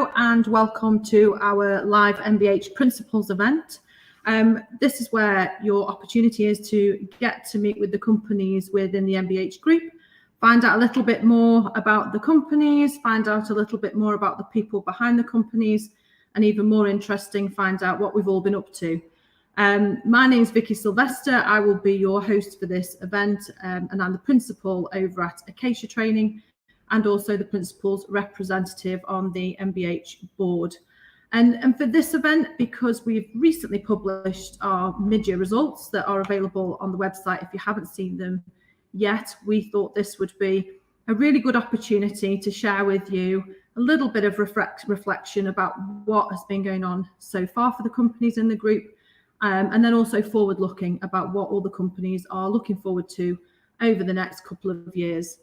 Hello and welcome to our live MBH Principals event. This is where your opportunity is to get to meet with the companies within the MBH group, find out a little bit more about the companies, find out a little bit more about the people behind the companies, and even more interesting, find out what we've all been up to. My name is Vicky Sylvester. I will be your host for this event, and I'm the principal over at Acacia Training and also the principal's representative on the MBH board. And for this event, because we've recently published our mid-year results that are available on the website, if you haven't seen them yet, we thought this would be a really good opportunity to share with you a little bit of reflection about what has been going on so far for the companies in the group, and then also forward-looking about what all the companies are looking forward to over the next couple of years.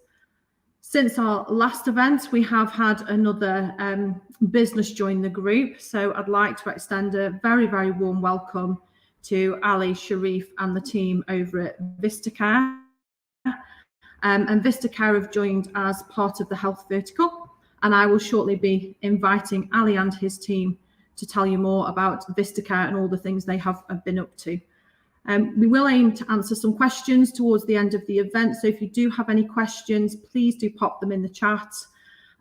Since our last event, we have had another business join the group. So I'd like to extend a very, very warm welcome to Ali, Sharif and the team over at Vista. And Vista have joined as part of the health vertical. And I will shortly be inviting Ali and his team to tell you more about Vista and all the things they have been up to. We will aim to answer some questions towards the end of the event. So if you do have any questions, please do pop them in the chat.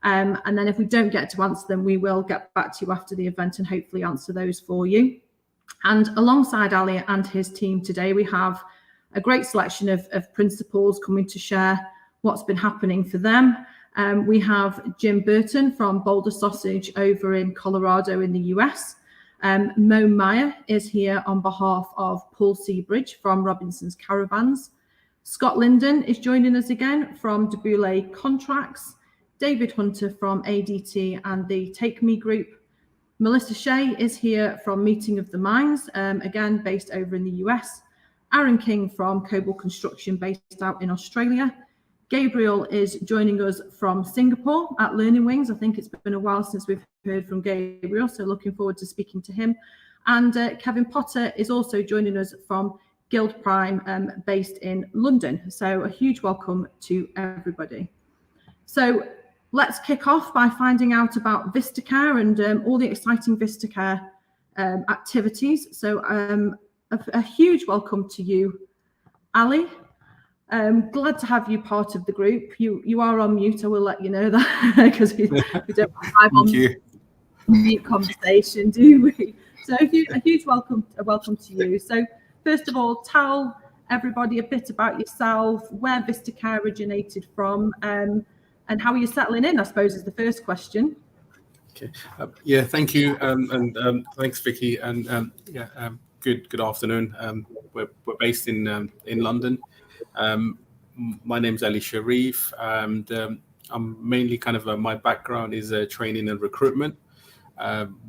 And then if we don't get to answer them, we will get back to you after the event and hopefully answer those for you. And alongside Ali and his team today, we have a great selection of principals coming to share what's been happening for them. We have Jim Burton from Boulder Sausage over in Colorado in the US. Mo Meyer is here on behalf of Paul Seabridge from Robinson's Caravans. Scott Linden is joining us again from Deboulet Contracts. David Hunter from ADT and the Take Me Group. Melissa Shea is here from Meeting of the Minds, again based over in the US. Aaron King from Coble Construction based out in Australia. Gabriel is joining us from Singapore at Learning Wings. I think it's been a while since we've heard from Gabriel, so looking forward to speaking to him. And Kevin Potter is also joining us from Guild Prime based in London. So a huge welcome to everybody. So let's kick off by finding out about VistaCare and all the exciting VistaCare activities. So a huge welcome to you, Ali. Glad to have you part of the group. You are on mute. I will let you know that because we don't have on mute conversation, do we? So a huge welcome to you. So first of all, tell everybody a bit about yourself, where VistaCare originated from, and how are you settling in, I suppose, is the first question. Okay. Yeah, thank you, and thanks, Vicky, and good afternoon. We're based in London. My name's Ali Sharif, and I'm mainly my background is training and recruitment.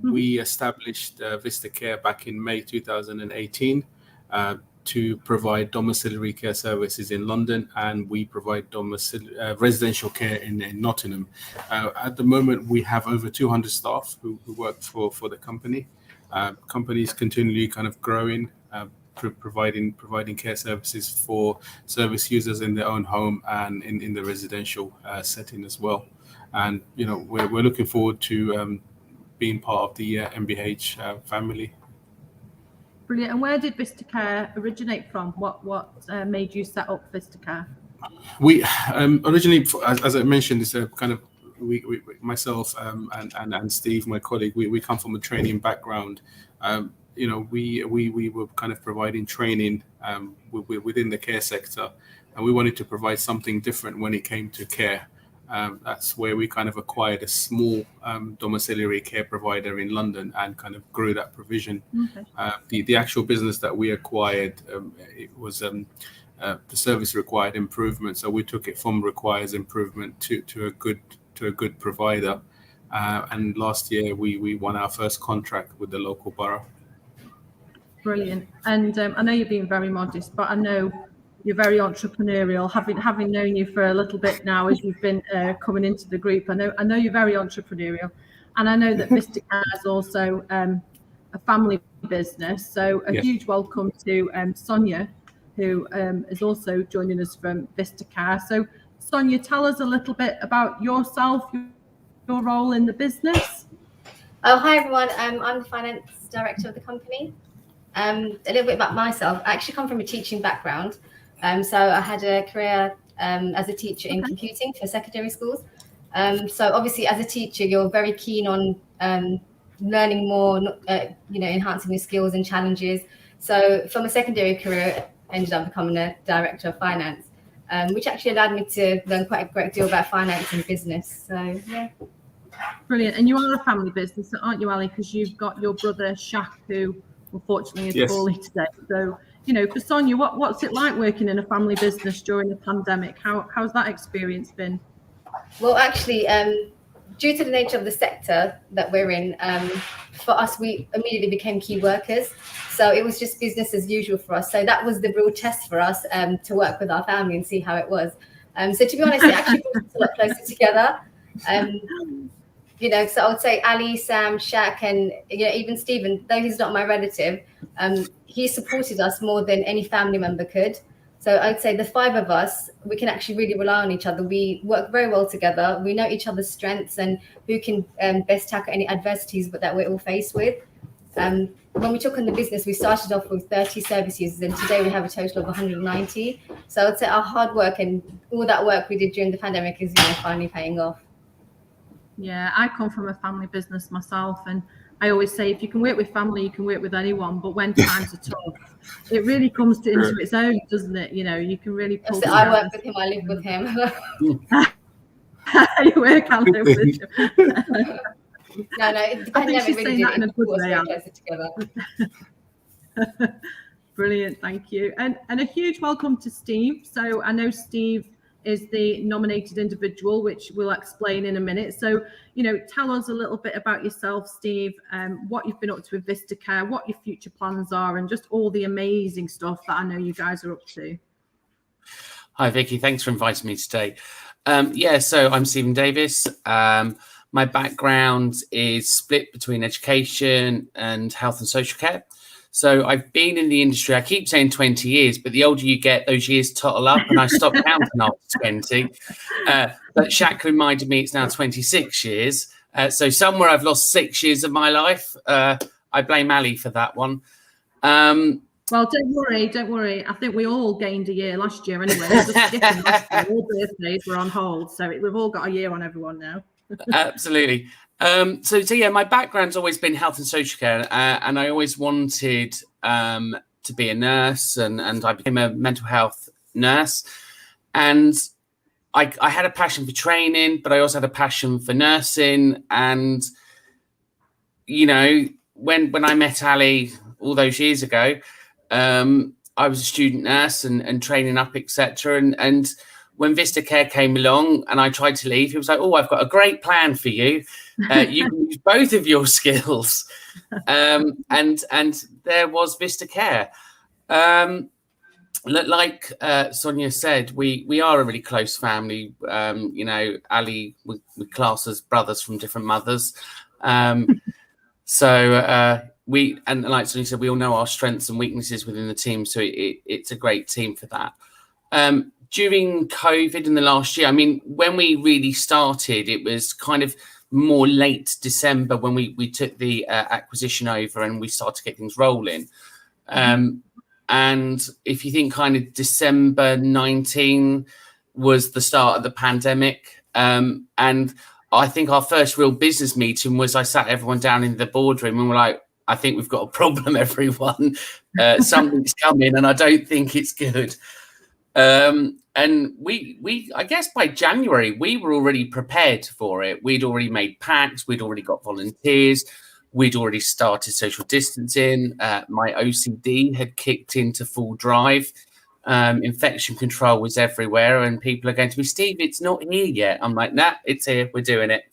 We established VistaCare back in May 2018 to provide domiciliary care services in London, and we provide residential care in Nottingham. At the moment, we have over 200 staff who work for the company. Companies continually growing. Providing care services for service users in their own home and in the residential setting as well. And we're looking forward to being part of the MBH family. Brilliant. And where did VistaCare originate from? What made you set up VistaCare? We originally, as I mentioned, it's we myself and Steve, my colleague, we come from a training background. We were providing training within the care sector, and we wanted to provide something different when it came to care. That's where we acquired a small domiciliary care provider in London and grew that provision. Okay. The actual business that we acquired, it was the service required improvement, so we took it from requires improvement to a good provider. And last year we won our first contract with the local borough. Brilliant. And I know you're being very modest, but I know you're very entrepreneurial. Having known you for a little bit now as you've been coming into the group, I know you're very entrepreneurial, and I know that VistaCare is also a family business. So a huge welcome to Sonia, who is also joining us from VistaCare. So Sonia, tell us a little bit about yourself, your role in the business. Oh, hi everyone. I'm the finance director of the company. A little bit about myself. I actually come from a teaching background. So I had a career as a teacher in computing for secondary schools. So obviously, as a teacher, you're very keen on learning more, enhancing your skills and challenges. So from a secondary career, I ended up becoming a director of finance, which actually allowed me to learn quite a great deal about finance and business. So yeah. Brilliant. And you are a family business, aren't you, Ali? Because you've got your brother Shaq, who unfortunately is poorly today. So, for Sonia, what's it like working in a family business during the pandemic? How's that experience been? Well, actually, due to the nature of the sector that we're in, for us, we immediately became key workers. So it was just business as usual for us. So that was the real test for us to work with our family and see how it was. So to be honest, it actually brought us a lot closer together. So I would say Ali, Sam, Shaq, and even Stephen, though he's not my relative, he supported us more than any family member could. So I'd say the five of us, we can actually really rely on each other. We work very well together. We know each other's strengths and who can best tackle any adversities that we're all faced with. When we took on the business, we started off with 30 service users, and today we have a total of 190. So I'd say our hard work and all that work we did during the pandemic is finally paying off. Yeah, I come from a family business myself, and I always say if you can work with family, you can work with anyone. But when times are tough, it really comes into its own, doesn't it? You can really pull. I work with him. I live with him. You work and live with him. No, the pandemic really did brought us closer together. Brilliant, thank you, and a huge welcome to Steve. So I know Steve is the nominated individual, which we'll explain in a minute. So, tell us a little bit about yourself, Steve, what you've been up to with Vista Care, what your future plans are, and just all the amazing stuff that I know you guys are up to. Hi, Vicky. Thanks for inviting me today. So I'm Stephen Davis. My background is split between education and health and social care. So I've been in the industry, I keep saying 20 years, but the older you get, those years tottle up, and I stopped counting after 20. But Shaq reminded me it's now 26 years. So somewhere I've lost 6 years of my life. I blame Ali for that one. Well, don't worry. I think we all gained a year last year anyway. All birthdays were on hold, so we've all got a year on everyone now. Absolutely. So my background's always been health and social care, and I always wanted to be a nurse, and I became a mental health nurse. And I had a passion for training, but I also had a passion for nursing. And when I met Ali all those years ago, I was a student nurse and training up, etc. And when Vista Care came along and I tried to leave, he was like, "Oh, I've got a great plan for you. You can use both of your skills." And there was Vista Care. Like Sonia said, we are a really close family. Ali, we class as brothers from different mothers. We, and like Sonia said, we all know our strengths and weaknesses within the team. So it's a great team for that. During COVID in the last year, I mean, when we really started, it was kind of more late December when we took the acquisition over and we started to get things rolling. And if you think kind of December 19 was the start of the pandemic. And I think our first real business meeting was I sat everyone down in the boardroom and we're like, "I think we've got a problem, everyone. Something's coming and I don't think it's good." And we I guess by January, we were already prepared for it. We'd already made packs. We'd already got volunteers. We'd already started social distancing. My OCD had kicked into full drive. Infection control was everywhere. And people are going to me, "Steve, it's not here yet." I'm like, "Nah, it's here. We're doing it."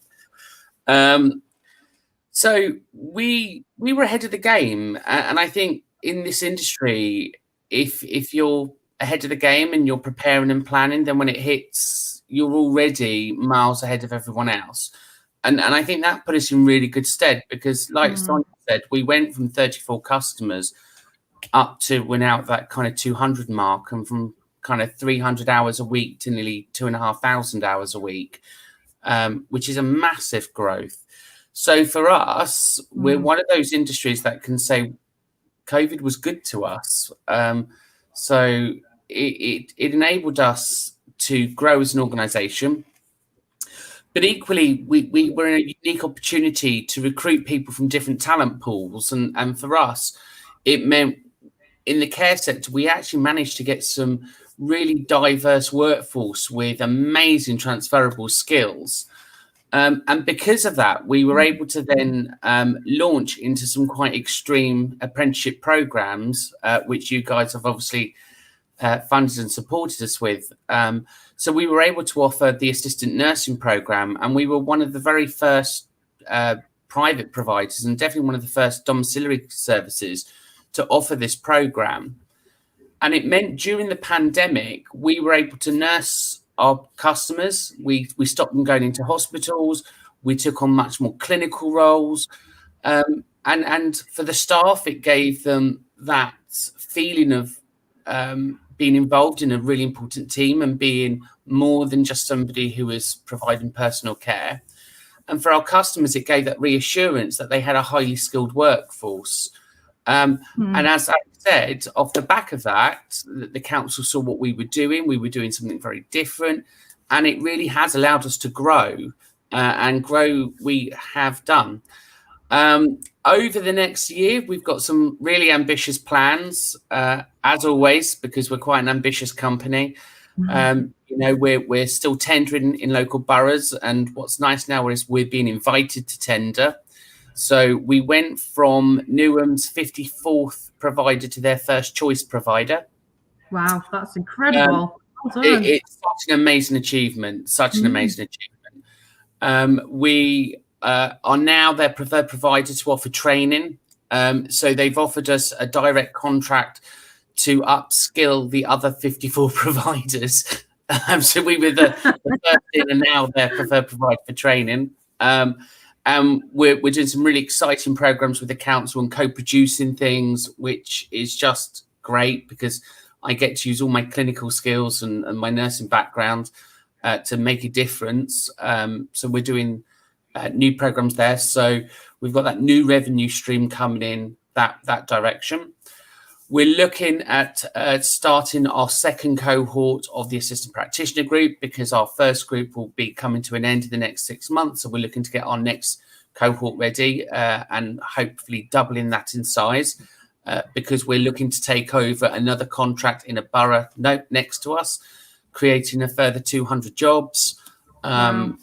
So we were ahead of the game. And I think in this industry, if you're ahead of the game and you're preparing and planning, then when it hits, you're already miles ahead of everyone else. And I think that put us in really good stead because, like Sonia said, we went from 34 customers up to we're now at that kind of 200 mark, and from kind of 300 hours a week to nearly 2,500 hours a week, which is a massive growth. So for us, we're one of those industries that can say COVID was good to us. So it enabled us to grow as an organisation. But equally, we were in a unique opportunity to recruit people from different talent pools. And for us, it meant in the care sector, we actually managed to get some really diverse workforce with amazing transferable skills. And because of that, we were able to then launch into some quite extreme apprenticeship programs, which you guys have obviously funded and supported us with. So we were able to offer the assistant nursing program, and we were one of the very first private providers, and definitely one of the first domiciliary services to offer this program. And it meant during the pandemic, we were able to nurse our customers. We stopped them going into hospitals. We took on much more clinical roles. And for the staff, it gave them that feeling of being involved in a really important team and being more than just somebody who was providing personal care. And for our customers, it gave that reassurance that they had a highly skilled workforce. And as I said, off the back of that, the council saw what we were doing. We were doing something very different, and it really has allowed us to grow, and grow we have done. Over the next year, we've got some really ambitious plans, as always, because we're quite an ambitious company. We're still tendering in local boroughs, and what's nice now is we're being invited to tender. So we went from Newham's 54th provider to their first choice provider. Wow, that's incredible. It's such an amazing achievement, We are now their preferred provider to offer training. So they've offered us a direct contract to upskill the other 54 providers. So we were the first in, and now their preferred provider for training. And we're doing some really exciting programs with the council and co-producing things, which is just great because I get to use all my clinical skills and my nursing background to make a difference. So we're doing new programs there. So we've got that new revenue stream coming in that direction. We're looking at starting our second cohort of the assistant practitioner group because our first group will be coming to an end in the next 6 months. So we're looking to get our next cohort ready and hopefully doubling that in size because we're looking to take over another contract in a borough next to us, creating a further 200 jobs. So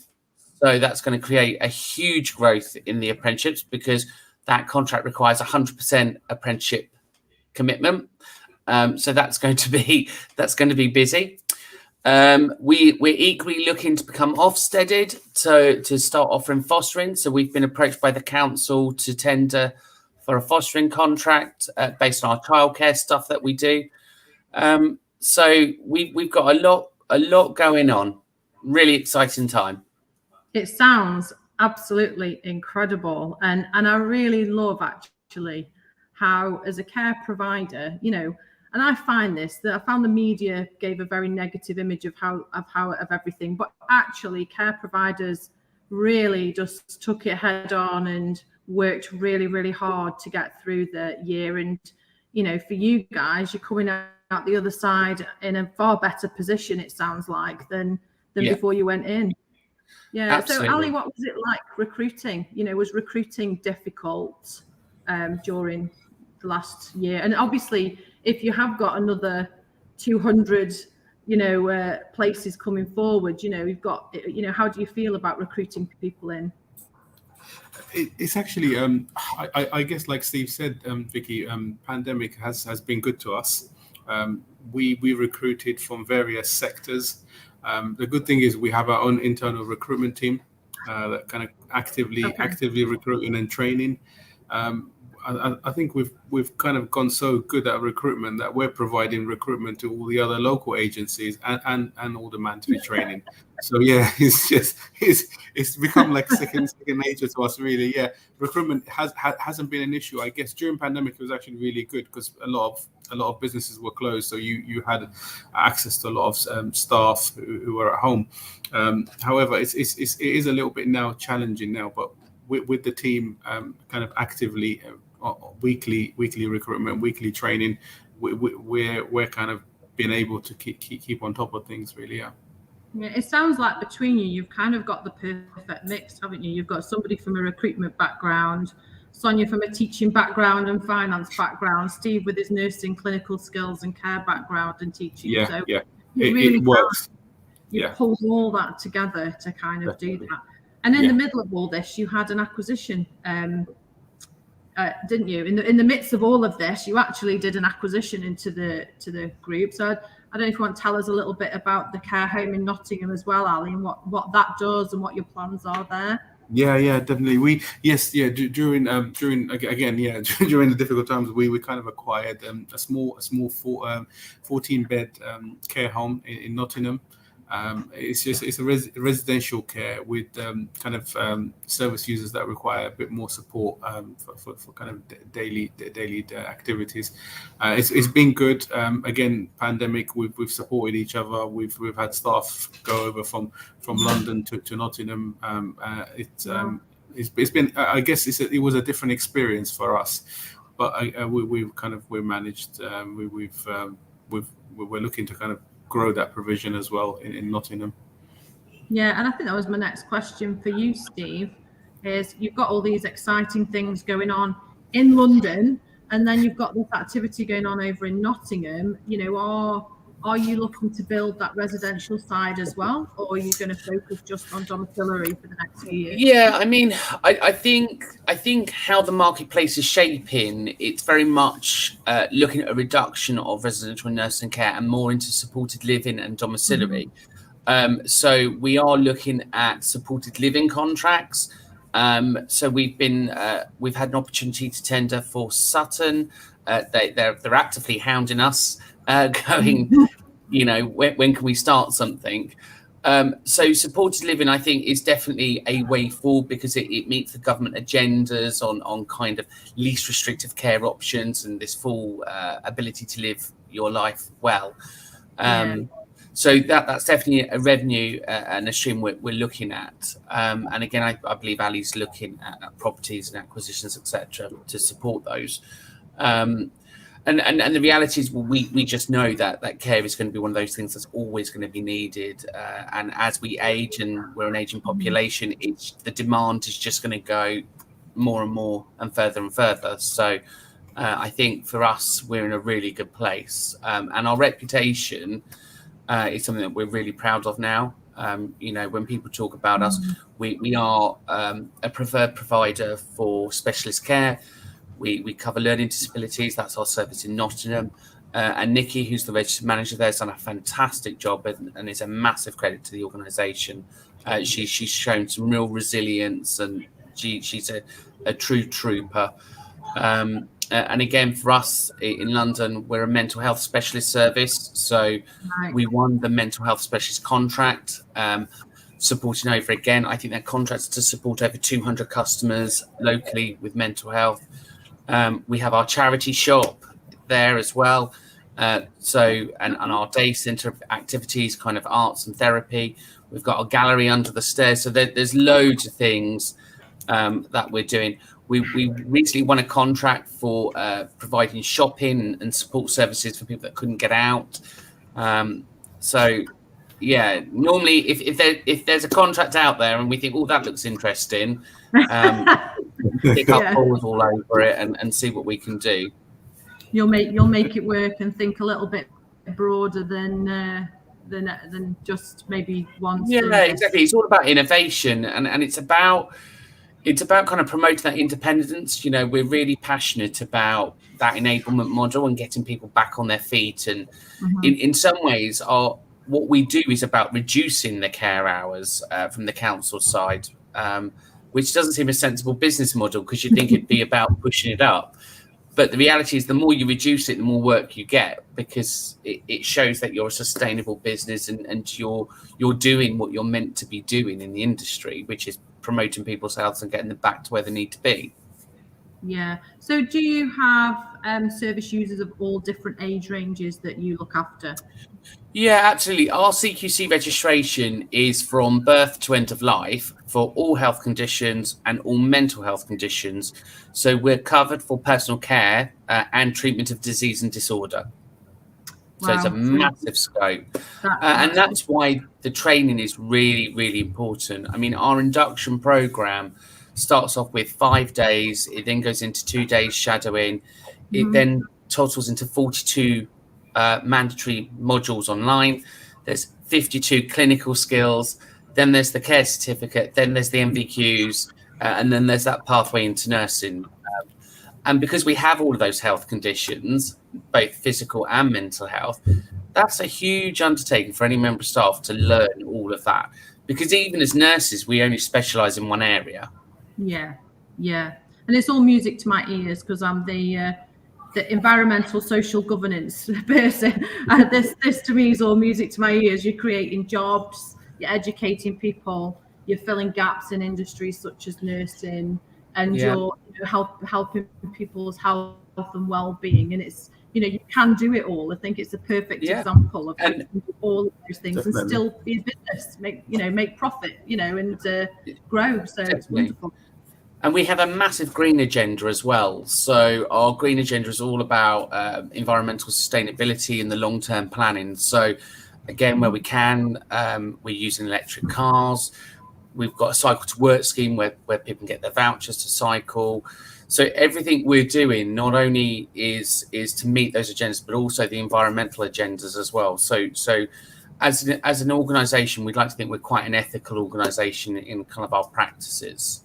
that's going to create a huge growth in the apprenticeships because that contract requires 100% apprenticeship commitment. So that's going to be busy. We're equally looking to become Ofsteded to start offering fostering. So we've been approached by the council to tender for a fostering contract based on our childcare stuff that we do. So we've got a lot going on. Really exciting time. It sounds absolutely incredible, and I really love actually how, as a care provider, and I find this, that I found the media gave a very negative image of everything, but actually care providers really just took it head on and worked really, really hard to get through the year. And, for you guys, you're coming out the other side in a far better position, it sounds like, than before you went in. Yeah. Absolutely. So Ali, what was it like recruiting? Was recruiting difficult during the last year? And obviously, if you have got another 200, places coming forward, you've got, how do you feel about recruiting people in? It's actually, I guess, like Steve said, Vicky, pandemic has been good to us. We recruited from various sectors. The good thing is we have our own internal recruitment team that kind of actively recruiting and training. I think we've kind of gone so good at recruitment that we're providing recruitment to all the other local agencies and all the mandatory training. So yeah, it's become like second nature to us, really. Yeah, recruitment hasn't been an issue. I guess during pandemic it was actually really good because a lot of businesses were closed, so you had access to a lot of staff who were at home. However, it is a little bit now challenging now, but with the team, kind of actively weekly recruitment, weekly training, we're kind of being able to keep on top of things, really. Yeah. Yeah, it sounds like between you, you've kind of got the perfect mix, haven't you? You've got somebody from a recruitment background, Sonia from a teaching background and finance background, Steve with his nursing, clinical skills and care background and teaching. Yeah, so yeah, it works. You pulled all that together to kind of Definitely. do that. And in the middle of all this, you had an acquisition, didn't you? In the midst of all of this, you actually did an acquisition into the group. So I don't know if you want to tell us a little bit about the care home in Nottingham as well, Ali, and what that does and what your plans are there. Yeah, definitely. During during the difficult times, we kind of acquired a small 14-bed care home in Nottingham. It's a residential care with kind of service users that require a bit more support for kind of daily activities. It's been good. Again, pandemic, we've supported each other. We've had staff go over from London to Nottingham. It's been, I guess it was a different experience for us, but we're managed. We're looking to kind of grow that provision as well in Nottingham. Yeah, and I think that was my next question for you, Steve, is you've got all these exciting things going on in London, and then you've got this activity going on over in Nottingham. Are you looking to build that residential side as well, or are you going to focus just on domiciliary for the next few years? Yeah, I mean, I think how the marketplace is shaping, it's very much looking at a reduction of residential nursing care and more into supported living and domiciliary. So we are looking at supported living contracts. So we've had an opportunity to tender for Sutton. They're actively hounding us, going, when can we start something? So supported living, I think, is definitely a way forward because it meets the government agendas on kind of least restrictive care options and this full ability to live your life well. So that's definitely a revenue and a stream we're looking at. And again, I believe Ali's looking at properties and acquisitions, etc., to support those. And the reality is, we just know that care is going to be one of those things that's always going to be needed. And as we age and we're an aging population, the demand is just going to go more and more and further. So I think for us, we're in a really good place. And our reputation is something that we're really proud of now. When people talk about us, we are a preferred provider for specialist care. We cover learning disabilities. That's our service in Nottingham. And Nikki, who's the registered manager there, has done a fantastic job and is a massive credit to the organisation. She's shown some real resilience and she's a true trooper. And again, for us in London, we're a mental health specialist service. So we won the mental health specialist contract, supporting over again. I think that contract's to support over 200 customers locally with mental health. We have our charity shop there as well. And our day centre activities, kind of arts and therapy. We've got a gallery under the stairs. So there's loads of things that we're doing. We recently won a contract for providing shopping and support services for people that couldn't get out. Normally if there's a contract out there and we think, oh, that looks interesting, pick up balls all over it and see what we can do. You'll make it work and think a little bit broader than just maybe one. Yeah, exactly. It's all about innovation and it's about kind of promoting that independence. We're really passionate about that enablement model and getting people back on their feet. And in some ways, what we do is about reducing the care hours from the council side, which doesn't seem a sensible business model because you think it'd be about pushing it up. But the reality is the more you reduce it, the more work you get because it shows that you're a sustainable business and you're doing what you're meant to be doing in the industry, which is promoting people's health and getting them back to where they need to be. Yeah. So do you have service users of all different age ranges that you look after? Yeah, absolutely. Our CQC registration is from birth to end of life for all health conditions and all mental health conditions. So we're covered for personal care and treatment of disease and disorder. So it's a Wow. massive scope. And that's why the training is really, really important. I mean, our induction program starts off with 5 days. It then goes into 2 days shadowing. It then totals into 42 mandatory modules online. There's 52 clinical skills. Then there's the care certificate. Then there's the MVQs. And then there's that pathway into nursing. And because we have all of those health conditions, both physical and mental health, that's a huge undertaking for any member of staff to learn all of that. Because even as nurses, we only specialise in one area. Yeah, yeah. And it's all music to my ears because I'm the environmental social governance person. This to me is all music to my ears. You're creating jobs, you're educating people, you're filling gaps in industries such as nursing, and you're helping people's health and well-being. And it's, you can do it all. I think it's a perfect example of all of those things definitely. And still be a business, make profit, and grow. So definitely. It's wonderful. And we have a massive green agenda as well. So our green agenda is all about environmental sustainability and the long-term planning. So again, where we can, we're using electric cars. We've got a cycle to work scheme where people can get their vouchers to cycle. So everything we're doing not only is to meet those agendas, but also the environmental agendas as well. So as an organisation, we'd like to think we're quite an ethical organisation in kind of our practices.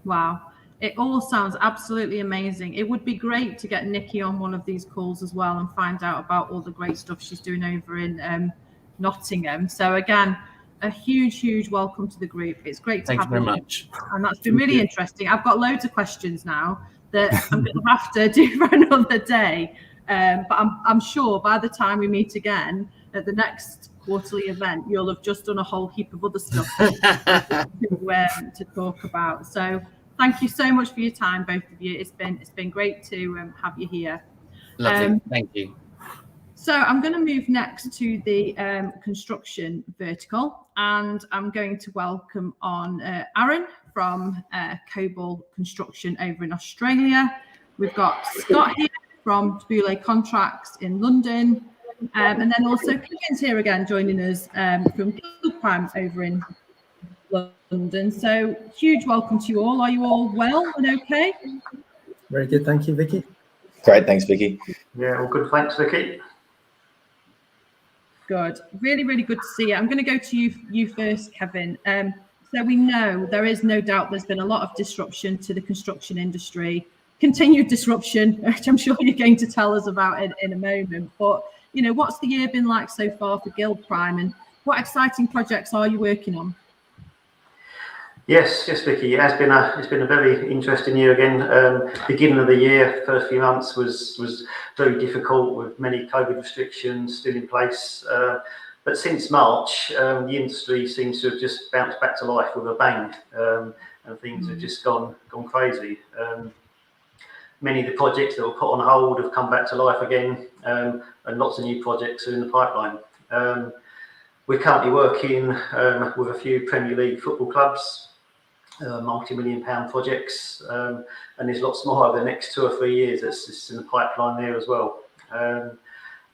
Wow. It all sounds absolutely amazing. It would be great to get Nikki on one of these calls as well and find out about all the great stuff she's doing over in Nottingham. So again, a huge welcome to the group. It's great to have you. Thank you very much. And that's been really interesting. I've got loads of questions now that I'm going to have to do for another day. But I'm sure by the time we meet again at the next quarterly event, you'll have just done a whole heap of other stuff to talk about. So thank you so much for your time, both of you. It's been great to have you here. Lovely. Thank you. So I'm going to move next to the construction vertical, and I'm going to welcome on Aaron from Cobalt Construction over in Australia. We've got Scott here from Boulay Contracts in London, and then also Kevin's here again joining us from Guild Prime over in London. So huge welcome to you all. Are you all well and okay? Very good, thank you, Vicky. Great, thanks, Vicky. Yeah, all good, thanks, Vicky. Good, really good to see you. I'm going to go to you first, Kevin. So we know there is no doubt there's been a lot of disruption to the construction industry, continued disruption, which I'm sure you're going to tell us about in a moment. But what's the year been like so far for Guild Prime, and what exciting projects are you working on? Yes, Vicky. It's been a very interesting year again. Beginning of the year, first few months was very difficult with many COVID restrictions still in place. But since March, the industry seems to have just bounced back to life with a bang, and things have just gone crazy. Many of the projects that were put on hold have come back to life again, and lots of new projects are in the pipeline. We're currently working with a few Premier League football clubs. Multi-million-pound projects, and there's lots more over the next 2 or 3 years that's just in the pipeline there as well.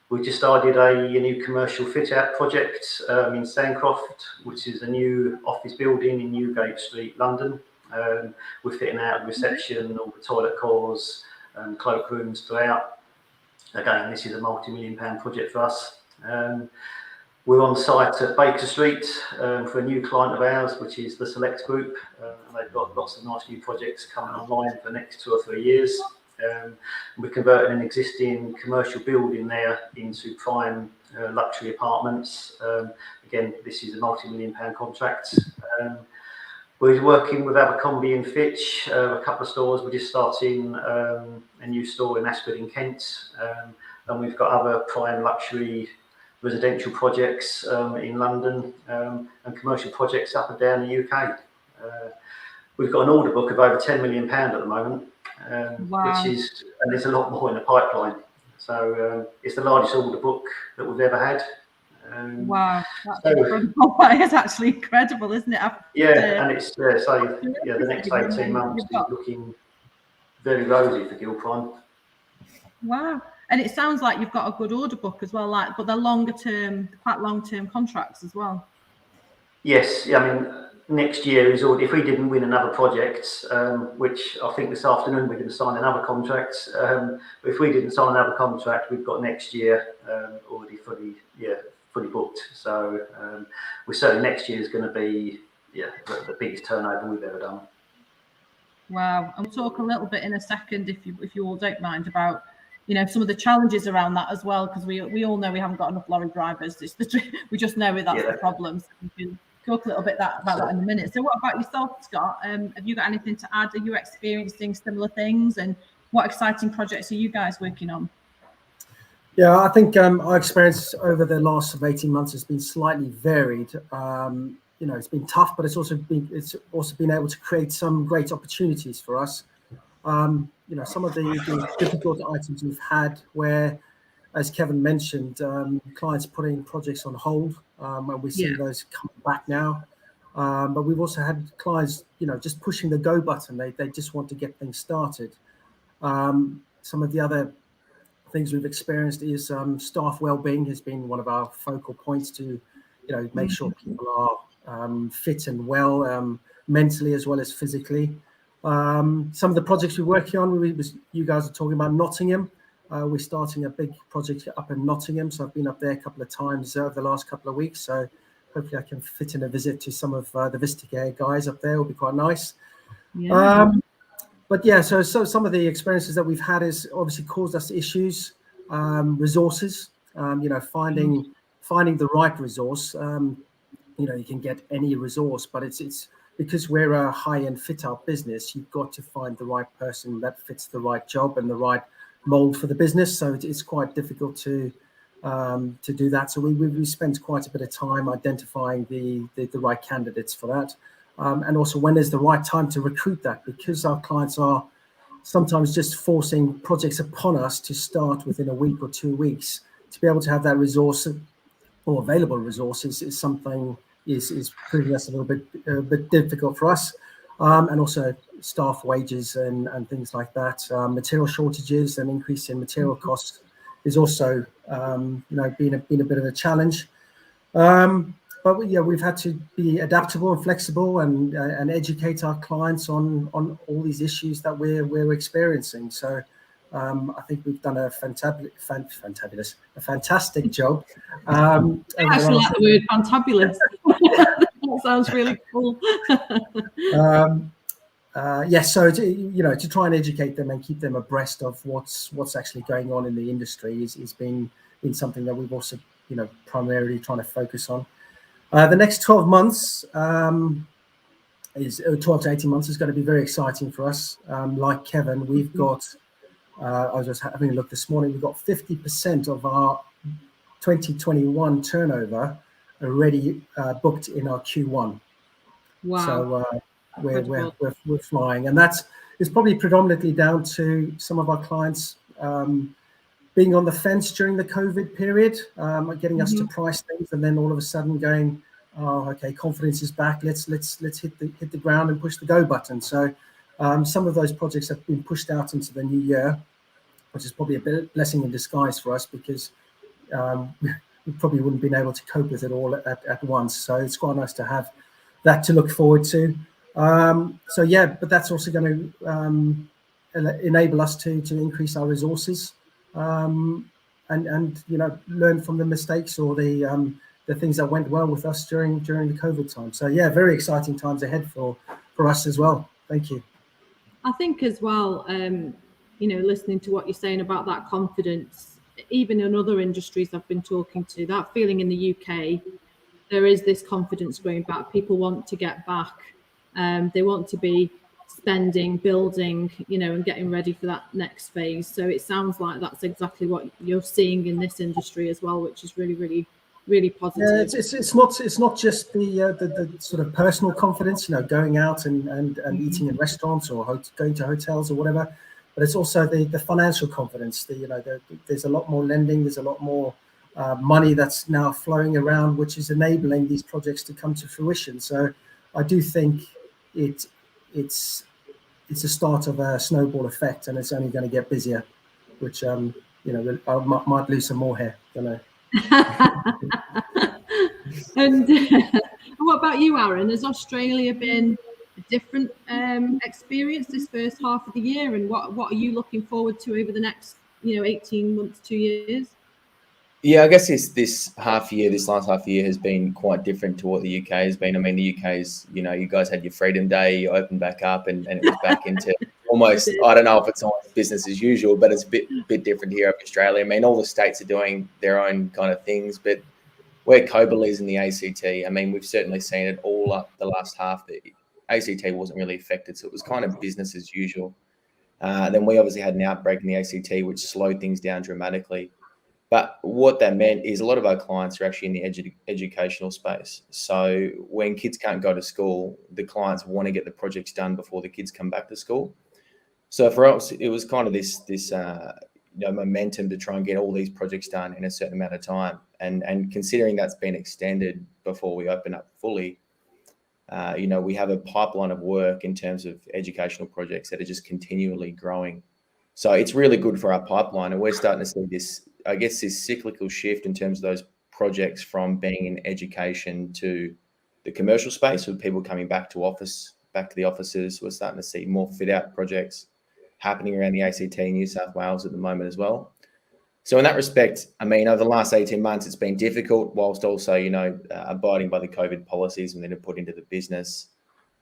We just started a new commercial fit-out project in Sandcroft, which is a new office building in Newgate Street, London. We're fitting out the reception, all the toilet cores, cloakrooms throughout. Again, this is a multi-million-pound project for us. We're on site at Baker Street for a new client of ours, which is the Select Group. And they've got lots of nice new projects coming online for the next 2 or 3 years. We're converting an existing commercial building there into prime luxury apartments. Again, this is a multi-million-pound contract. We're working with Abercrombie and Fitch, a couple of stores. We're just starting a new store in Ashford in Kent. And we've got other prime luxury residential projects in London and commercial projects up and down the UK. We've got an order book of over £10 million at the moment, wow. and there's a lot more in the pipeline. So it's the largest order book that we've ever had. Wow, that's so, incredible. That is actually incredible, isn't it? And it's so the next 18 months is looking very rosy for Gilprime. Wow, and it sounds like you've got a good order book as well, but they're longer term, quite long term contracts as well. Yes, I mean, next year is all. If we didn't win another project, which I think this afternoon we're going to sign another contract. But if we didn't sign another contract, we've got next year already fully booked. So we're certainly next year is going to be the biggest turnover we've ever done. Wow, and we'll talk a little bit in a second, if you all don't mind, about some of the challenges around that as well, because we all know we haven't got enough lorry drivers. We just know that's the problem. So we can talk a little bit about that in a minute. So what about yourself, Scott? Have you got anything to add? Are you experiencing similar things, and what exciting projects are you guys working on? Yeah, I think our experience over the last 18 months has been slightly varied. It's been tough, but it's also been able to create some great opportunities for us. Some of the difficult items we've had where, as Kevin mentioned, clients putting projects on hold, and we're seeing those come back now. But we've also had clients, just pushing the go button. They just want to get things started. Some of the other things we've experienced is staff well-being has been one of our focal points to, make sure people are fit and well, mentally as well as physically. Some of the projects we're working on, you guys are talking about Nottingham. We're starting a big project up in Nottingham, so I've been up there a couple of times over the last couple of weeks. So hopefully I can fit in a visit to some of the Vista guys up there. It'll be quite nice. Yeah. So some of the experiences that we've had is obviously caused us issues, resources. Finding the right resource. You can get any resource, but it's because we're a high-end fit-out business. You've got to find the right person that fits the right job and the right mold for the business. So it's quite difficult to do that. So we spent quite a bit of time identifying the right candidates for that, and also when is the right time to recruit that, because our clients are sometimes just forcing projects upon us to start within a week or 2 weeks. To be able to have that resource or available resources is something is proving us a little bit difficult for us, and also staff wages and things like that. Material shortages and increase in material costs is also been a bit of a challenge. But we've had to be adaptable and flexible and educate our clients on all these issues that we're experiencing. So I think we've done a fantastic job. I actually like the word fantabulous. That sounds really cool. So to try and educate them and keep them abreast of what's actually going on in the industry is been something that we've also primarily trying to focus on. The next 12 months is 12 to 18 months is going to be very exciting for us. Like Kevin, we've got. I was just having a look this morning. We've got 50% of our 2021 turnover already booked in our Q1. Wow! So we're flying, and it's probably predominantly down to some of our clients being on the fence during the COVID period, getting us to price things, and then all of a sudden going, "Oh, okay, confidence is back. Let's hit the ground and push the go button." So. Some of those projects have been pushed out into the new year, which is probably a blessing in disguise for us, because we probably wouldn't have been able to cope with it all at once. So it's quite nice to have that to look forward to. But that's also going to enable us to increase our resources and learn from the mistakes or the things that went well with us during the COVID time. So very exciting times ahead for us as well. Thank you. I think as well, listening to what you're saying about that confidence, even in other industries I've been talking to, that feeling in the UK, there is this confidence growing back. People want to get back. They want to be spending, building, and getting ready for that next phase. So it sounds like that's exactly what you're seeing in this industry as well, which is really, really, really positive. Yeah, it's not just the sort of personal confidence, going out and eating in restaurants or going to hotels or whatever, but it's also the financial confidence. There's a lot more lending, there's a lot more money that's now flowing around, which is enabling these projects to come to fruition. So I do think it's a start of a snowball effect, and it's only going to get busier, which I might lose some more hair. Don't know. And what about you, Aaron? Has Australia been a different experience this first half of the year, and what are you looking forward to over the next 18 months, 2 years? Yeah, I guess this last half year has been quite different to what the UK has been. I mean, the UK's, you guys had your Freedom Day, you opened back up, and it was back into almost, I don't know if it's almost business as usual, but it's a bit different here in Australia. I mean, all the states are doing their own kind of things, but where COBOL is in the ACT, I mean, we've certainly seen it all up the last half. The ACT wasn't really affected, so it was kind of business as usual. Then we obviously had an outbreak in the ACT, which slowed things down dramatically. But what that meant is a lot of our clients are actually in the educational space. So when kids can't go to school, the clients want to get the projects done before the kids come back to school. So for us, it was kind of this momentum to try and get all these projects done in a certain amount of time. And considering that's been extended before we open up fully, we have a pipeline of work in terms of educational projects that are just continually growing. So it's really good for our pipeline, and we're starting to see this cyclical shift in terms of those projects from being in education to the commercial space, with people coming back to the offices. We're starting to see more fit out projects happening around the ACT and New South Wales at the moment as well. So in that respect, I mean, over the last 18 months, it's been difficult, whilst also, abiding by the COVID policies and then put into the business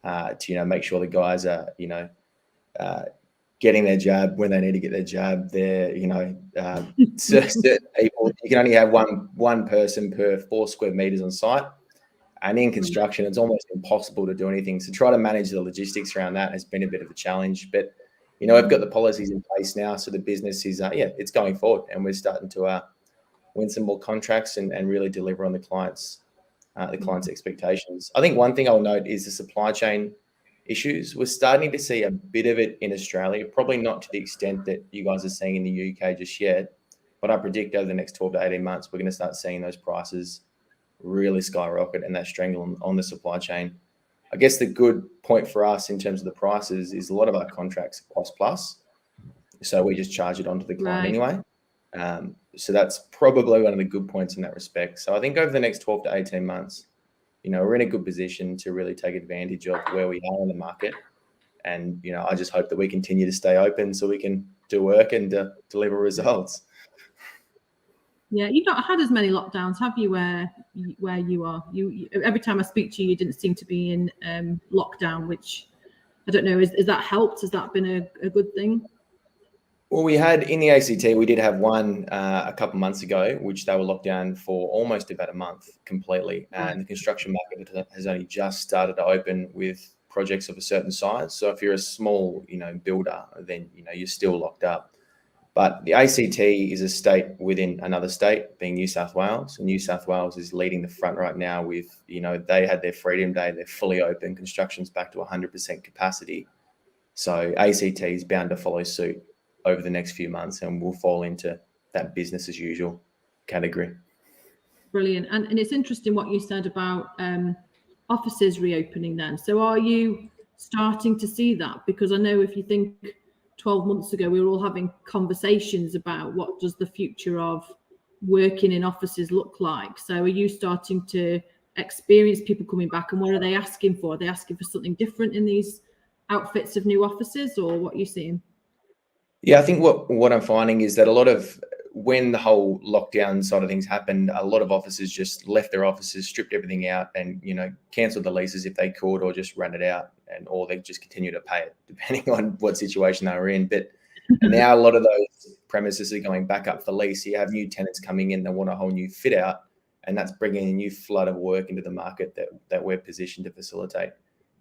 to, make sure the guys are, getting their jab when they need to get their jab. They're, certain people, you can only have one person per 4 square meters on site. And in construction, it's almost impossible to do anything. So try to manage the logistics around that has been a bit of a challenge. But, we've got the policies in place now. So the business is, it's going forward. And we're starting to win some more contracts and really deliver on the clients' expectations. I think one thing I'll note is the supply chain issues. We're starting to see a bit of it in Australia, probably not to the extent that you guys are seeing in the UK just yet, but I predict over the next 12 to 18 months, we're going to start seeing those prices really skyrocket and that strangle on the supply chain. I guess the good point for us in terms of the prices is a lot of our contracts are cost plus, so we just charge it onto the client anyway. So that's probably one of the good points in that respect. So I think over the next 12 to 18 months, we're in a good position to really take advantage of where we are in the market. And, I just hope that we continue to stay open so we can do work and deliver results. Yeah, you've not had as many lockdowns, have you, where you are? You every time I speak to you, you didn't seem to be in lockdown, which I don't know, is that helped? Has that been a good thing? Well, we had in the ACT, we did have one a couple of months ago, which they were locked down for almost about a month completely. And the construction market has only just started to open with projects of a certain size. So if you're a small, builder, then, you're still locked up. But the ACT is a state within another state, being New South Wales. And New South Wales is leading the front right now with, they had their Freedom Day, they're fully open, construction's back to 100% capacity. So ACT is bound to follow suit over the next few months, and we'll fall into that business as usual category. Brilliant. And it's interesting what you said about offices reopening then. So are you starting to see that? Because I know if you think 12 months ago, we were all having conversations about what does the future of working in offices look like. So are you starting to experience people coming back, and what are they asking for? Are they asking for something different in these outfits of new offices, or what are you seeing? Yeah, I think what I'm finding is that a lot of, when the whole lockdown side of things happened, a lot of offices just left their offices, stripped everything out and, cancelled the leases if they could, or just ran it out, or they just continue to pay it depending on what situation they were in. But now a lot of those premises are going back up for lease. You have new tenants coming in that want a whole new fit out, and that's bringing a new flood of work into the market that we're positioned to facilitate.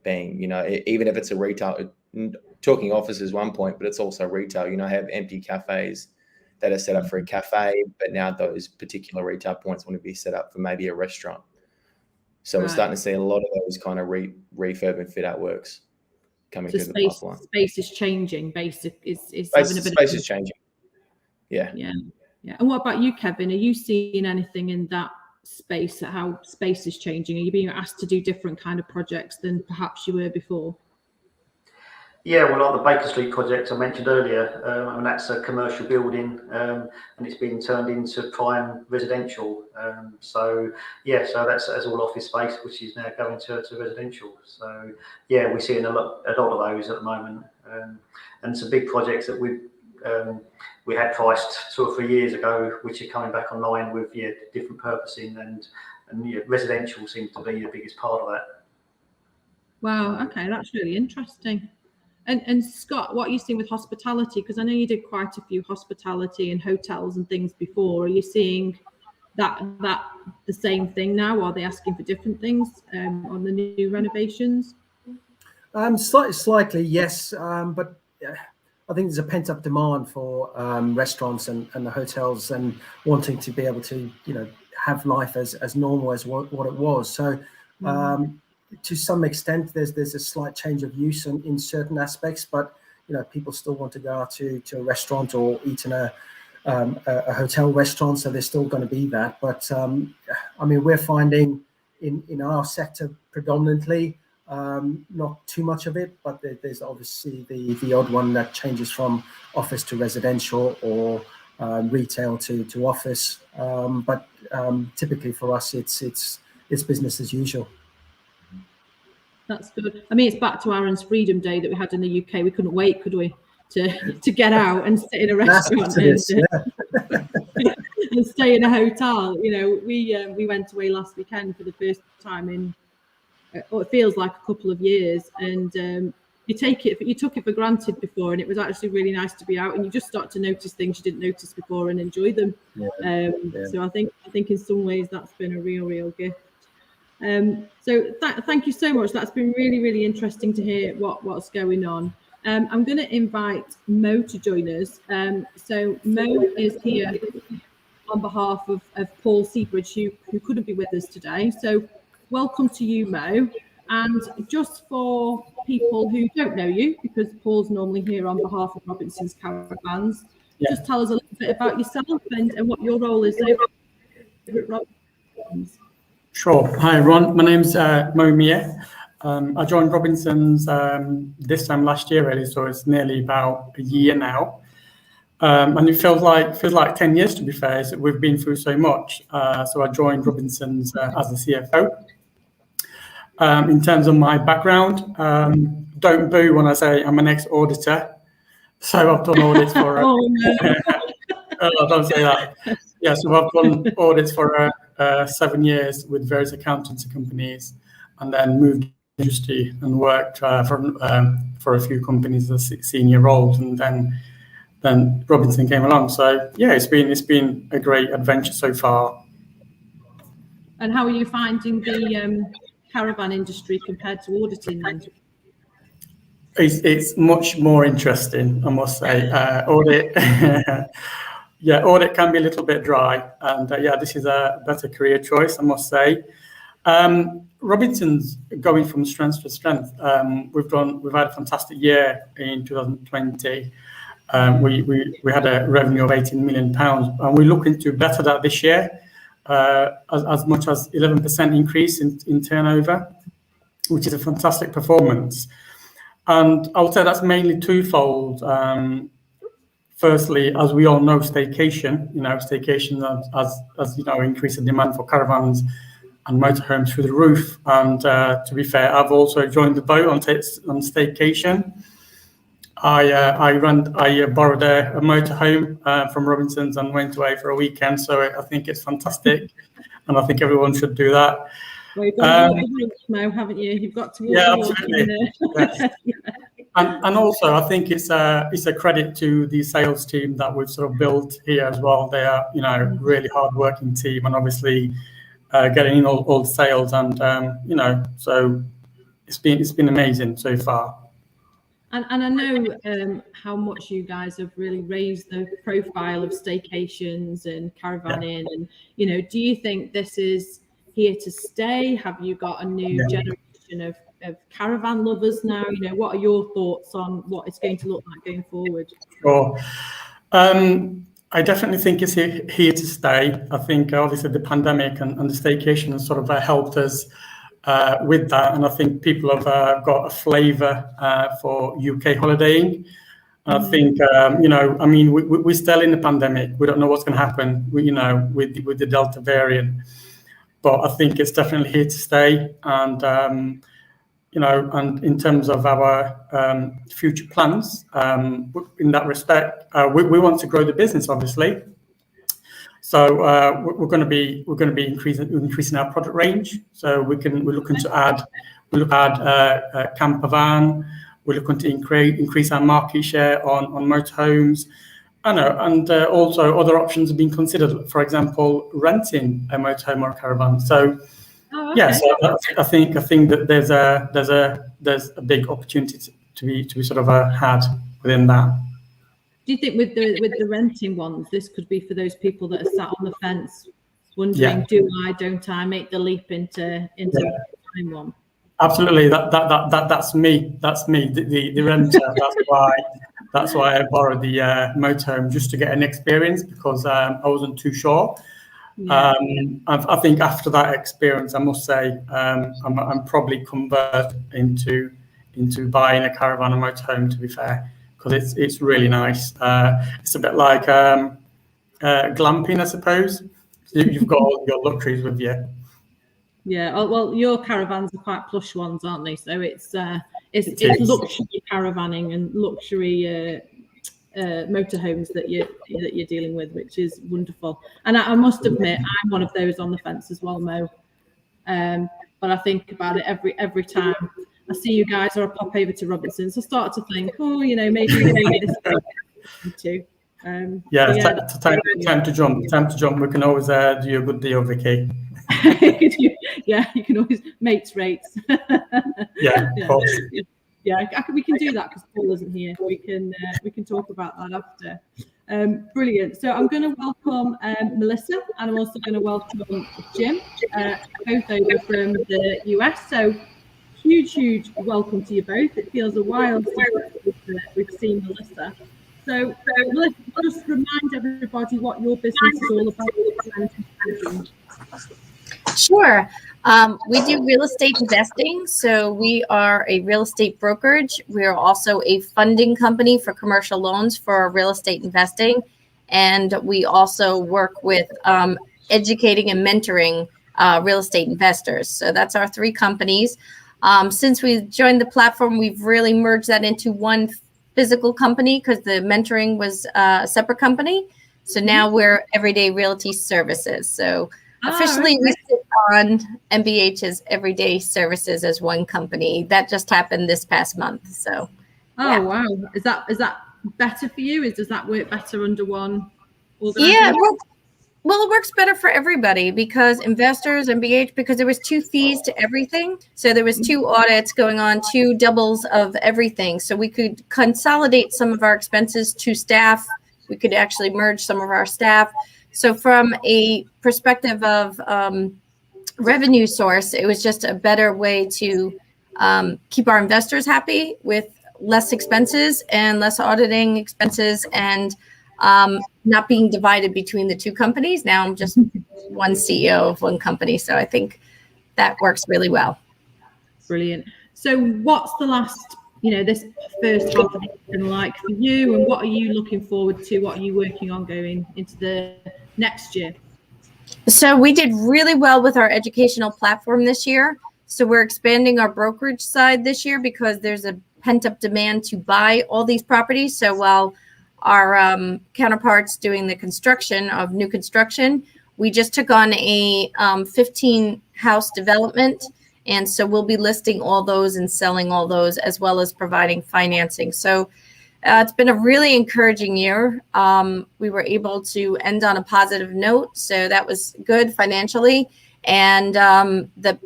Being, even if it's a retail, talking office is one point, but it's also retail. I have empty cafes that are set up for a cafe, but now those particular retail points want to be set up for maybe a restaurant. So we're starting to see a lot of those kind of refurb and fit out works coming through the pipeline. Space is changing. Space is changing. Yeah. Yeah. And what about you, Kevin? Are you seeing anything in that space, how space is changing? Are you being asked to do different kind of projects than perhaps you were before? Yeah, well, like the Baker Street project I mentioned earlier, I mean, that's a commercial building, and it's been turned into prime residential. So that's all office space, which is now going to residential. So yeah, we're seeing a lot of those at the moment, and some big projects that we had priced 2 or 3 years ago, which are coming back online with different purposing, and residential seems to be the biggest part of that. Wow. Okay, that's really interesting. And Scott, what are you seeing with hospitality? Because I know you did quite a few hospitality and hotels and things before. Are you seeing that the same thing now? Or are they asking for different things on the new renovations? Slightly, yes. But I think there's a pent up demand for restaurants and the hotels, and wanting to be able to, have life as normal as what it was. So to some extent, there's a slight change of use in certain aspects, but people still want to go out to a restaurant or eat in a hotel restaurant, so there's still going to be that. But I mean, we're finding in our sector predominantly not too much of it, but there's obviously the odd one that changes from office to residential or retail to office. But typically for us, it's business as usual. That's good. I mean, it's back to Aaron's Freedom Day that we had in the UK. We couldn't wait, could we, to get out and sit in a restaurant and stay in a hotel. We went away last weekend for the first time in, it feels like a couple of years, and you took it for granted before, and it was actually really nice to be out, and you just start to notice things you didn't notice before and enjoy them. So I think in some ways that's been a real gift. So thank you so much. That's been really, really interesting to hear what's going on. I'm going to invite Mo to join us. So Mo is here on behalf of Paul Seabridge, who couldn't be with us today. So welcome to you, Mo. And just for people who don't know you, because Paul's normally here on behalf of Robinson's Caravans, just tell us a little bit about yourself and what your role is over at Robinson's. Sure. Hi, everyone. My name's Mo Mia. I joined Robinson's this time last year, really, so it's nearly about a year now. And it feels like 10 years, to be fair. So we've been through so much. So I joined Robinson's as a CFO. In terms of my background, don't boo when I say I'm an ex-auditor. So I've done audits for... don't say that. Yeah, so I've done audits for 7 years with various accountancy companies, and then moved to industry and worked for a few companies as senior roles, and then Robinson came along. So yeah, it's been a great adventure so far. And how are you finding the caravan industry compared to auditing then? It's much more interesting, I must say. Audit. Yeah, audit can be a little bit dry, and this is a better career choice, I must say. Robinson's going from strength to strength. We've had a fantastic year in 2020. We had a revenue of £18 million, and we're looking to better that this year, as much as 11% increase in turnover, which is a fantastic performance. And I would say that's mainly twofold. Firstly, as we all know, staycation has increased the demand for caravans and motorhomes through the roof. And to be fair, I've also joined the boat on staycation. I borrowed a motorhome from Robinson's and went away for a weekend. So I think it's fantastic, and I think everyone should do that. Well, you've got to walk the walk now, haven't you? You've got to walk the walk. Absolutely. Yes. And also, I think it's a credit to the sales team that we've sort of built here as well. They are, really hard-working team, and obviously getting in all the sales, and so it's been amazing so far. And I know how much you guys have really raised the profile of staycations and caravanning, and do you think this is here to stay? Have you got a new generation of caravan lovers now? What are your thoughts on what it's going to look like going forward? Sure. I definitely think it's here to stay. I think obviously the pandemic and the staycation has sort of helped us with that, and I think people have got a flavour for UK holidaying. I think we're still in the pandemic. We don't know what's going to happen, with the Delta variant, but I think it's definitely here to stay. And and in terms of our future plans, in that respect, we want to grow the business, obviously. So we're going to be increasing our product range. So we're looking to add camper van. We're looking to increase our market share on motorhomes. And also other options have been considered. For example, renting a motorhome or a caravan. So. Oh, okay. Yeah, so I think that there's a big opportunity to be sort of had within that. Do you think with the renting ones, this could be for those people that are sat on the fence, wondering, do I, don't I, make the leap into buying one? Absolutely, that's me. That's me, the renter. That's why I borrowed the motorhome, just to get an experience, because I wasn't too sure. Yeah. I think after that experience, I must say, I'm probably convert into buying a caravan or motorhome, to be fair, because it's really nice. It's a bit like glamping, I suppose. You've got all your luxuries with you. Yeah. Oh, well, your caravans are quite plush ones, aren't they? So it's luxury caravanning and luxury motorhomes that you're dealing with, which is wonderful. And I must admit, I'm one of those on the fence as well, Mo. But I think about it every time I see you guys or I pop over to Robinson's, I start to think, maybe this too. Time to jump. We can always do a good deal, Vicky. Yeah, you can always mates rates. Yeah, of course. Yeah, we can do that because Paul isn't here. We can talk about that after. Brilliant. So I'm going to welcome Melissa, and I'm also going to welcome Jim, both over from the US. So huge welcome to you both. It feels a while since we've seen Melissa. So Melissa, just remind everybody what your business is all about. Sure. We do real estate investing. So we are a real estate brokerage. We are also a funding company for commercial loans for real estate investing. And we also work with educating and mentoring real estate investors. So that's our three companies. Since we joined the platform, we've really merged that into one physical company because the mentoring was a separate company. So now we're Everyday Realty Services. So officially, we sit on MBH's Everyday Services as one company. That just happened this past month. So, wow, is that better for you? Does that work better under one organization? Yeah, well, it works better for everybody because investors, MBH, because there was 2 fees to everything. So there was 2 audits going on, 2 doubles of everything. So we could consolidate some of our expenses to staff. We could actually merge some of our staff. So from a perspective of revenue source, it was just a better way to keep our investors happy with less expenses and less auditing expenses and not being divided between the 2 companies. Now I'm just one CEO of one company. So I think that works really well. Brilliant. So what's the last, this first half of it been like for you, and what are you looking forward to? What are you working on going into the next year? So we did really well with our educational platform this year. So we're expanding our brokerage side this year because there's a pent-up demand to buy all these properties. So while our counterparts doing the construction of new construction, we just took on a 15-house development. And so we'll be listing all those and selling all those, as well as providing financing. So it's been a really encouraging year. We were able to end on a positive note. So that was good financially. And the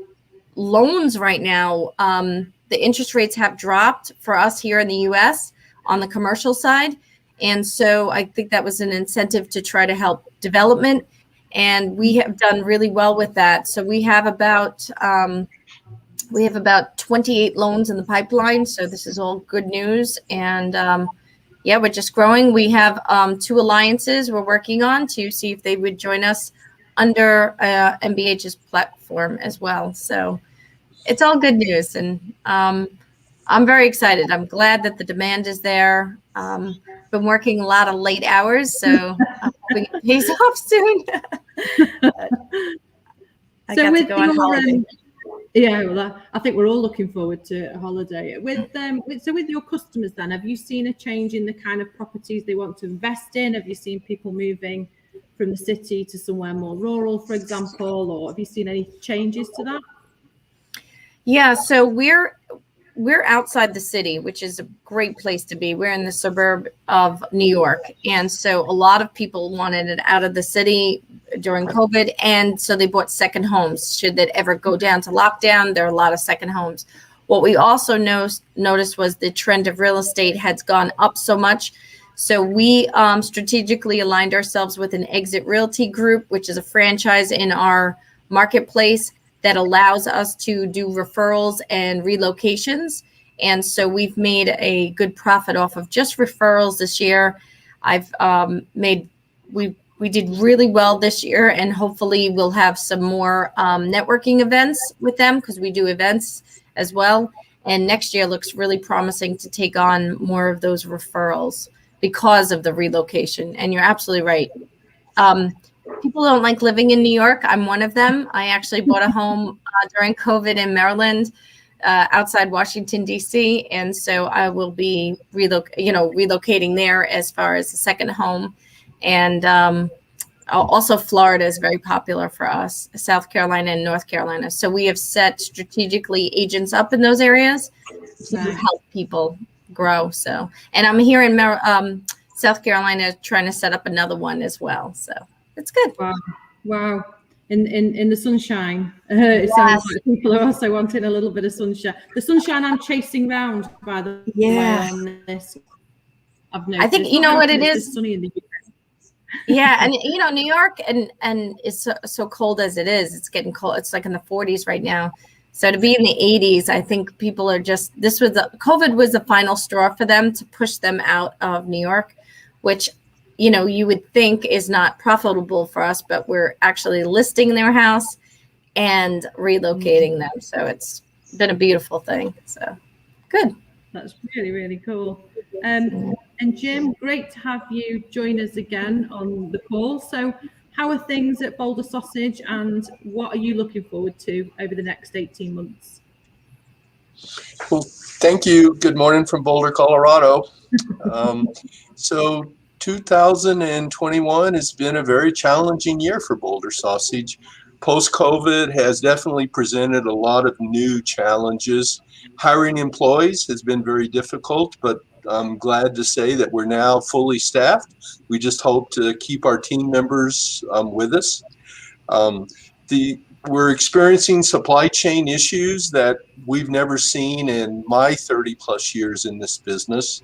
loans right now, the interest rates have dropped for us here in the US on the commercial side. And so I think that was an incentive to try to help development. And we have done really well with that. So we have about 28 loans in the pipeline. So this is all good news. And yeah, we're just growing. We have 2 alliances we're working on to see if they would join us under MBH's platform as well. So it's all good news, and I'm very excited. I'm glad that the demand is there. Been working a lot of late hours, so I'm hoping it pays off soon. I got to go on holiday. Yeah, well, I think we're all looking forward to a holiday. With your customers, then, have you seen a change in the kind of properties they want to invest in? Have you seen people moving from the city to somewhere more rural, for example, or have you seen any changes to that? Yeah, so we're outside the city, which is a great place to be. We're in the suburb of New York. And so a lot of people wanted it out of the city during COVID. And so they bought second homes. Should that ever go down to lockdown, there are a lot of second homes. What we also noticed was the trend of real estate has gone up so much. So we strategically aligned ourselves with an Exit Realty Group, which is a franchise in our marketplace that allows us to do referrals and relocations. And so we've made a good profit off of just referrals this year. We did really well this year, and hopefully we'll have some more networking events with them, because we do events as well. And next year looks really promising to take on more of those referrals because of the relocation. And you're absolutely right. People don't like living in New York. I'm one of them. I actually bought a home during COVID in Maryland, outside Washington, D.C. And so I will be relocating there as far as a second home. And also Florida is very popular for us, South Carolina and North Carolina. So we have set strategically agents up in those areas to help people grow. So, and I'm here in South Carolina trying to set up another one as well. So it's good. Wow. In the sunshine. It sounds like people are also wanting a little bit of sunshine. The sunshine I'm chasing round, by the way, on this. I've noticed. I think you know what it is. It's sunny in the UK. Yeah, and New York and it's so cold as it is. It's getting cold. It's like in the 40s right now. So to be in the 80s, I think people are just. COVID was the final straw for them to push them out of New York, which you would think is not profitable for us, but we're actually listing their house and relocating them. So it's been a beautiful thing. So good. That's really, really cool. And Jim, great to have you join us again on the call. So how are things at Boulder Sausage, and what are you looking forward to over the next 18 months? Well, thank you. Good morning from Boulder, Colorado. So 2021 has been a very challenging year for Boulder Sausage. Post-COVID has definitely presented a lot of new challenges. Hiring employees has been very difficult, but I'm glad to say that we're now fully staffed. We just hope to keep our team members with us. We're experiencing supply chain issues that we've never seen in my 30 plus years in this business.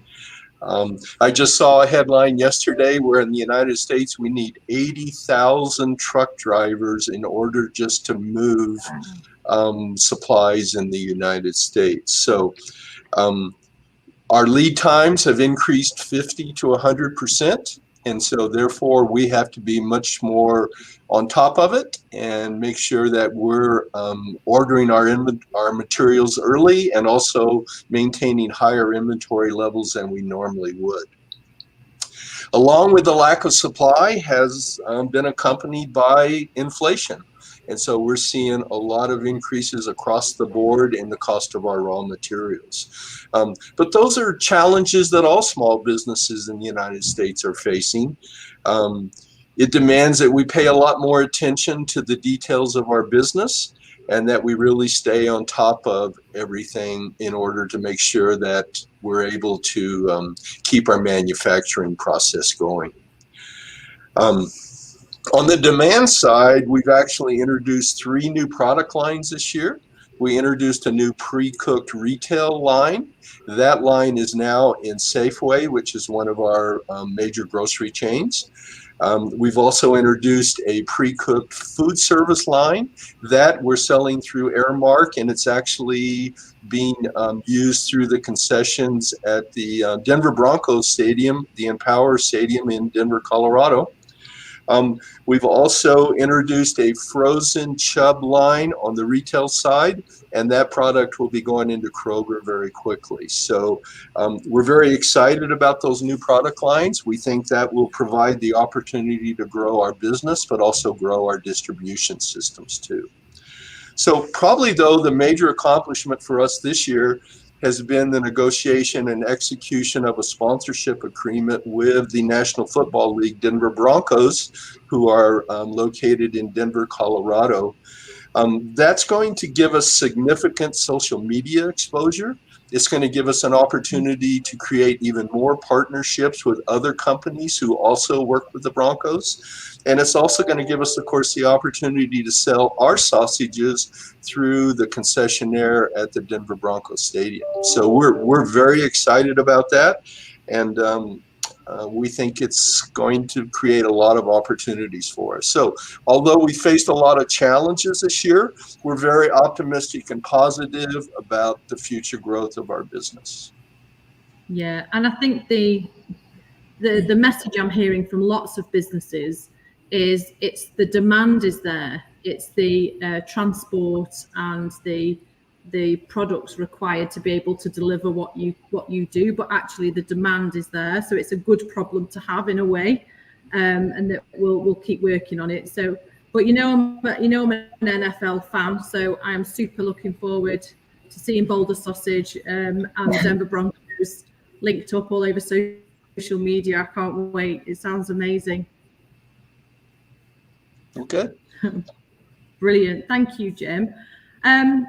I just saw a headline yesterday where in the United States we need 80,000 truck drivers in order just to move supplies in the United States. So our lead times have increased 50 to 100%. And so therefore we have to be much more on top of it and make sure that we're ordering our materials early and also maintaining higher inventory levels than we normally would. Along with the lack of supply has been accompanied by inflation. And so we're seeing a lot of increases across the board in the cost of our raw materials. But those are challenges that all small businesses in the United States are facing. It demands that we pay a lot more attention to the details of our business and that we really stay on top of everything in order to make sure that we're able to keep our manufacturing process going. On the demand side, we've actually introduced 3 new product lines this year. we introduced a new pre-cooked retail line. That line is now in Safeway, which is one of our major grocery chains. We've also introduced a pre-cooked food service line that we're selling through Airmark, and it's actually being used through the concessions at the Denver Broncos Stadium, the Empower Stadium in Denver, Colorado. We've also introduced a frozen chub line on the retail side, and that product will be going into Kroger very quickly. So we're very excited about those new product lines. We think that will provide the opportunity to grow our business, but also grow our distribution systems too. So probably though, the major accomplishment for us this year has been the negotiation and execution of a sponsorship agreement with the National Football League Denver Broncos, who are located in Denver, Colorado. That's going to give us significant social media exposure. It's going to give us an opportunity to create even more partnerships with other companies who also work with the Broncos. And it's also going to give us, of course, the opportunity to sell our sausages through the concessionaire at the Denver Broncos Stadium. So we're very excited about that. And we think it's going to create a lot of opportunities for us. So although we faced a lot of challenges this year, we're very optimistic and positive about the future growth of our business. Yeah, and I think the message I'm hearing from lots of businesses is it's the demand is there. It's the transport and the products required to be able to deliver what you do, but actually the demand is there. So it's a good problem to have in a way, and that we'll keep working on it. So, but I'm an NFL fan, so I am super looking forward to seeing Boulder Sausage and Denver Broncos linked up all over social media. I can't wait. It sounds amazing. Okay. Brilliant. Thank you, Jim. And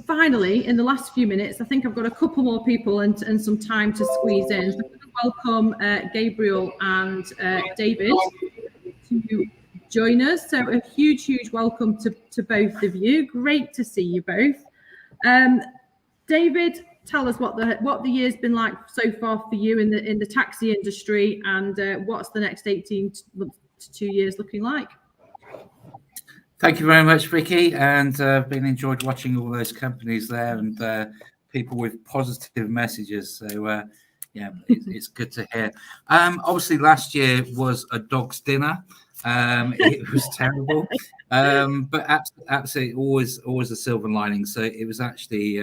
finally, in the last few minutes, I think I've got a couple more people and some time to squeeze in. So I'm going to welcome Gabriel and David to join us. So a huge welcome to both of you. Great to see you both. David, tell us what the year's been like so far for you in the taxi industry, and what's the next 18 months to 2 years looking like? Thank you very much, Vicky, and I've been enjoyed watching all those companies there and people with positive messages. So yeah, it's good to hear. Obviously, last year was a dog's dinner. It was terrible, but absolutely always a silver lining. So it was actually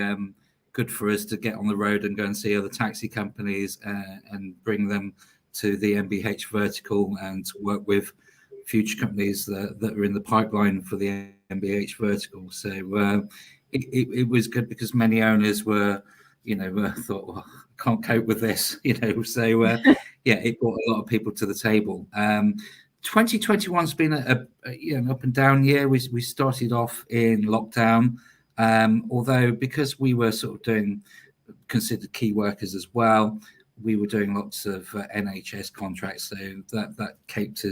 good for us to get on the road and go and see other taxi companies and bring them to the MBH vertical and work with future companies that are in the pipeline for the MBH vertical. So it was good because many owners were, thought, well, I can't cope with this, So yeah, it brought a lot of people to the table. 2021's been an up and down year. We started off in lockdown, although because we were sort of considered key workers as well, we were doing lots of NHS contracts, so that kept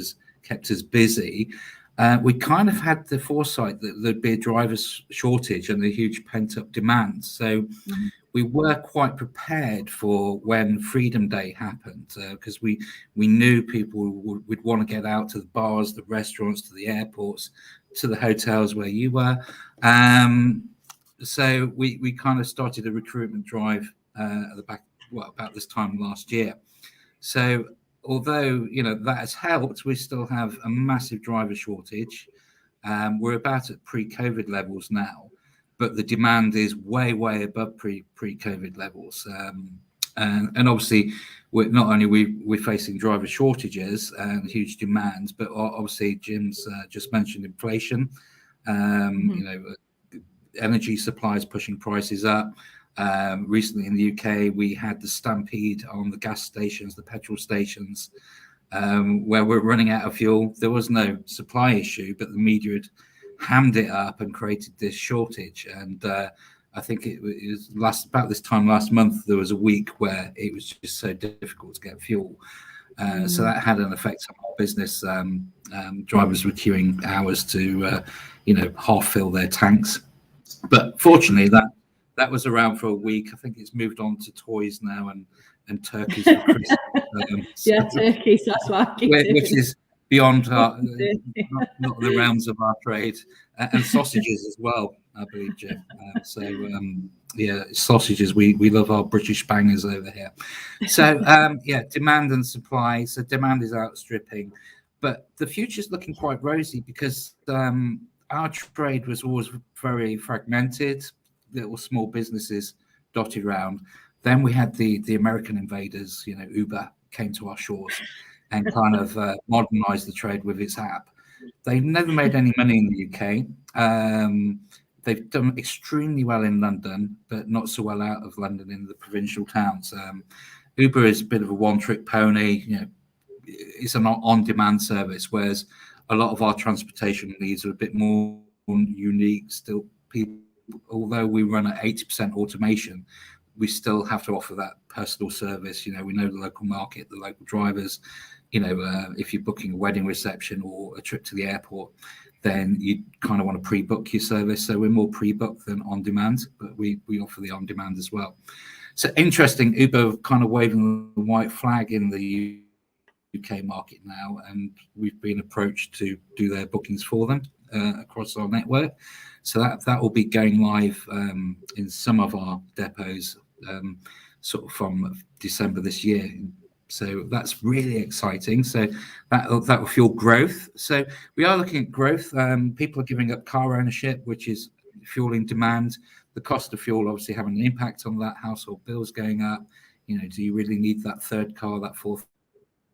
us busy. We kind of had the foresight that there'd be a driver's shortage and a huge pent-up demand. So we were quite prepared for when Freedom Day happened, because we knew people would want to get out to the bars, the restaurants, to the airports, to the hotels where you were. So we kind of started a recruitment drive at the back, about this time last year. So although that has helped, we still have a massive driver shortage. We're about at pre-COVID levels now, but the demand is way above pre-COVID levels. And obviously, we're facing driver shortages and huge demands, but obviously Jim's just mentioned inflation. Energy supplies pushing prices up. Recently in the UK, we had the stampede on the gas stations, the petrol stations, where we're running out of fuel. There was no supply issue, but the media had hammed it up and created this shortage. And I think it was about this time last month, there was a week where it was just so difficult to get fuel. So that had an effect on our business. Drivers were queuing hours to, half fill their tanks. But fortunately, that was around for a week. I think it's moved on to toys now and turkeys for Christmas. Yeah, turkeys. That's what I keep doing. Which is beyond not the realms of our trade, and sausages as well, I believe, Jim. Yeah, sausages. We love our British bangers over here. So yeah, demand and supply. So demand is outstripping, but the future's looking quite rosy because our trade was always very fragmented, little small businesses dotted around. Then we had the American invaders, Uber came to our shores and kind of modernized the trade with its app. They've never made any money in the UK. They've done extremely well in London, but not so well out of London in the provincial towns. Uber is a bit of a one-trick pony. It's an on-demand service, whereas a lot of our transportation needs are a bit more unique. Still, people, although we run at 80% automation, we still have to offer that personal service. We know the local market, the local drivers. If you're booking a wedding reception or a trip to the airport, then you kind of want to pre-book your service. So we're more pre-booked than on-demand, but we offer the on-demand as well. So interesting, Uber kind of waving the white flag in the UK market now, and we've been approached to do their bookings for them across our network. So that will be going live in some of our depots sort of from December this year. So that's really exciting. So that will fuel growth. So we are looking at growth. People are giving up car ownership, which is fueling demand. The cost of fuel obviously having an impact on that. Household bills going up. Do you really need that third car, that fourth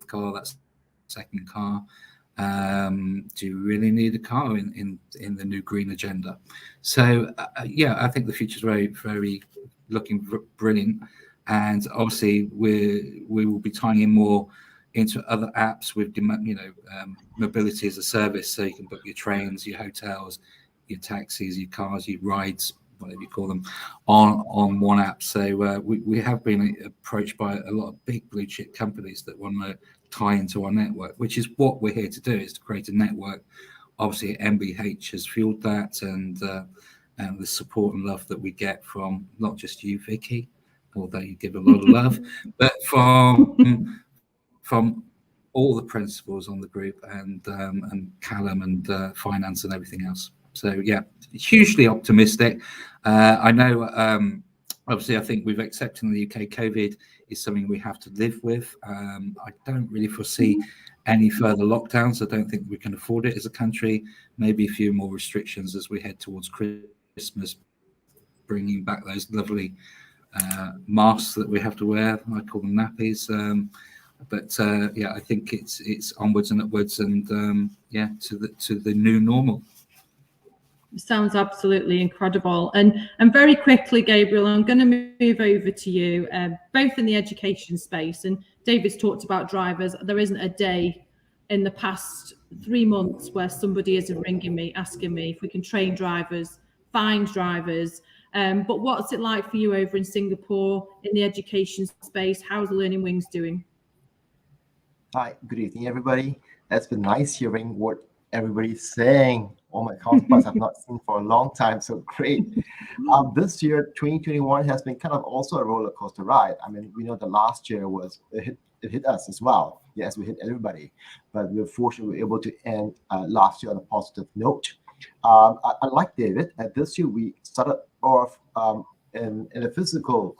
car, that second car? Do you really need a car in the new green agenda? So yeah, I think the future is very, very looking brilliant. And obviously, we will be tying in more into other apps with mobility as a service. So you can book your trains, your hotels, your taxis, your cars, your rides, whatever you call them, on one app. So we have been approached by a lot of big blue chip companies that want to tie into our network, which is what we're here to do, is to create a network. Obviously, MBH has fueled that, and the support and love that we get from not just you, Vicky, although you give a lot of love, but from all the principals on the group, and Callum and finance and everything else. So yeah, hugely optimistic. I know, obviously, I think we've accepted in the UK COVID is something we have to live with. I don't really foresee any further lockdowns. I don't think we can afford it as a country. Maybe a few more restrictions as we head towards Christmas, bringing back those lovely masks that we have to wear. I call them nappies. But yeah, I think it's onwards and upwards, and yeah, to the new normal. Sounds absolutely incredible. And very quickly, Gabriel, I'm going to move over to you, both in the education space, and David's talked about drivers. There isn't a day in the past 3 months where somebody isn't ringing me, asking me if we can train drivers, find drivers. But what's it like for you over in Singapore in the education space? How's Learning Wings doing? Hi, good evening, everybody. It's been nice hearing what everybody's saying. All my counterparts I've not seen for a long time, so great. This year, 2021, has been kind of also a roller coaster ride. I mean, we know the last year was it hit us as well. Yes, we hit everybody, but we were fortunately able to end last year on a positive note. Unlike David, this year we started off in the physical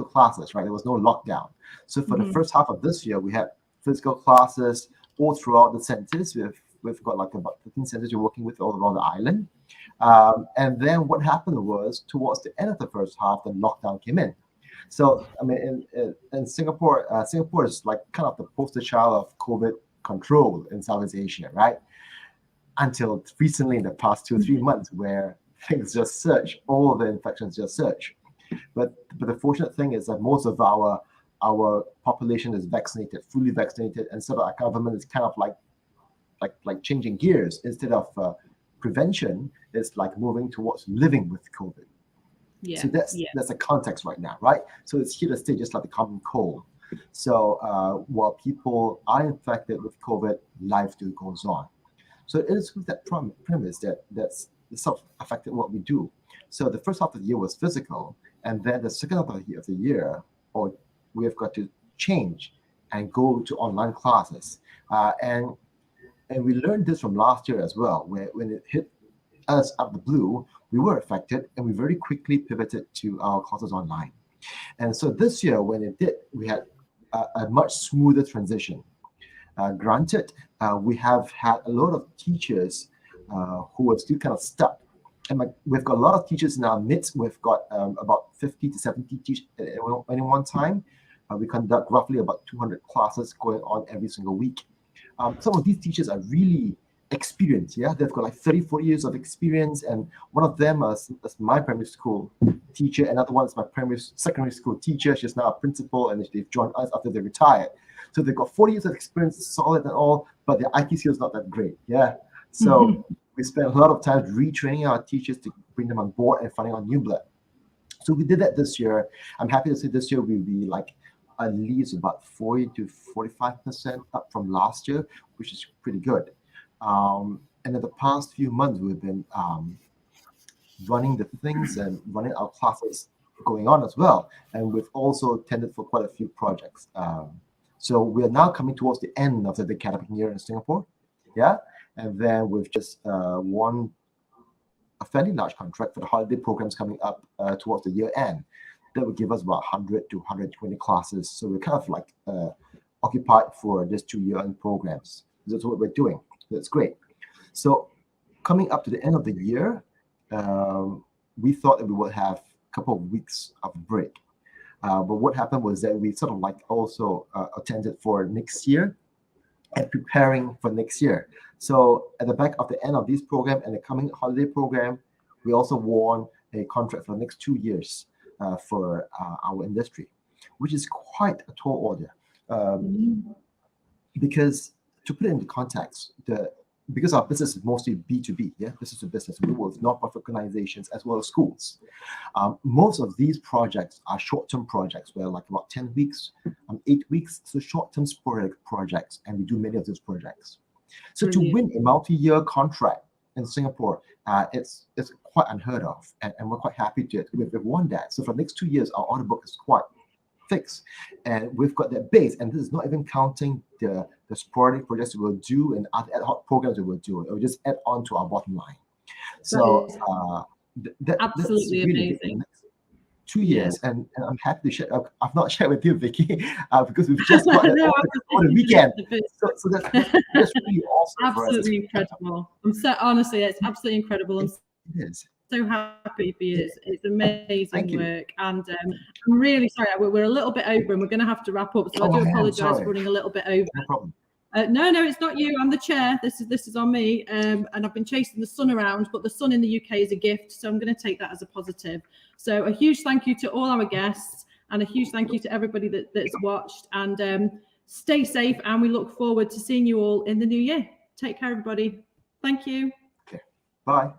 classes. Right, there was no lockdown. So for the first half of this year, we had physical classes all throughout the centers. We've got like about 15 centers we're working with all around the island. And then what happened was, towards the end of the first half, the lockdown came in. So, I mean, in Singapore, Singapore is like kind of the poster child of COVID control in Southeast Asia, right? Until recently, in the past 2 or 3 months, where things just surge, all the infections just surge. But the fortunate thing is that most of our population is vaccinated, fully vaccinated, and so our government is kind of like changing gears. Instead of prevention, it's like moving towards living with COVID. Yeah. So that's the context right now, right? So it's here to stay, just like the common cold. So while people are infected with COVID, life still goes on. So it is with that premise that's sort of affected what we do. So the first half of the year was physical, and then the second half of the year, we have got to change and go to online classes. And we learned this from last year as well, where when it hit us out of the blue, we were affected, and we very quickly pivoted to our classes online. And so this year, when it did, we had a much smoother transition. Granted, we have had a lot of teachers who are still kind of stuck. And we've got a lot of teachers in our midst. We've got about 50 to 70 teachers at any one time. We conduct roughly about 200 classes going on every single week. Some of these teachers are really experienced. Yeah, they've got like 30, 40 years of experience. And one of them is my primary school teacher. Another one is my secondary school teacher. She's now a principal, and they've joined us after they retired. So they've got 40 years of experience, solid and all, but their IT skills not that great. Yeah. So we spent a lot of time retraining our teachers to bring them on board and finding out new blood. So we did that this year. I'm happy to say this year we'll be like at least about 40 to 45% up from last year, which is pretty good. And in the past few months, we've been running the things and running our classes going on as well. And we've also attended for quite a few projects. So we are now coming towards the end of the academic year in Singapore. Yeah. And then we've just won a fairly large contract for the holiday programs coming up towards the year end. That would give us about 100 to 120 classes. So we're kind of like occupied for this 2-year-end programs. That's what we're doing. That's great. So coming up to the end of the year, we thought that we would have a couple of weeks of break. But what happened was that we sort of like also attended for next year and preparing for next year. So at the back of the end of this program and the coming holiday program, we also won a contract for the next 2 years for our industry, which is quite a tall order. Because to put it into context, because our business is mostly B2B, yeah, business to business, we work with non-profit organizations as well as schools. Most of these projects are short-term projects, where like about 10 weeks, 8 weeks, so short-term sporadic projects, and we do many of those projects. So to win a multi-year contract in Singapore, it's quite unheard of, and we're quite happy to we've won that. So for the next 2 years, our order book is quite fixed, and we've got that base, and this is not even counting the sporadic projects we'll do and other ad hoc programs we will do. It will just add on to our bottom line. So that's absolutely really amazing. 2 years, and I'm happy to share. I've not shared with you, Vicky, because we've just got that over the weekend. So that's really awesome. Absolutely incredible. Honestly, it's absolutely incredible. It is. So happy for you. It's amazing work, and I'm really sorry we're a little bit over, and we're going to have to wrap up. So I do apologise for running a little bit over. No problem. No, it's not you. I'm the chair. This is on me, and I've been chasing the sun around, but the sun in the UK is a gift, so I'm going to take that as a positive. So a huge thank you to all our guests, and a huge thank you to everybody that's watched. And stay safe, and we look forward to seeing you all in the new year. Take care, everybody. Thank you. Okay. Bye.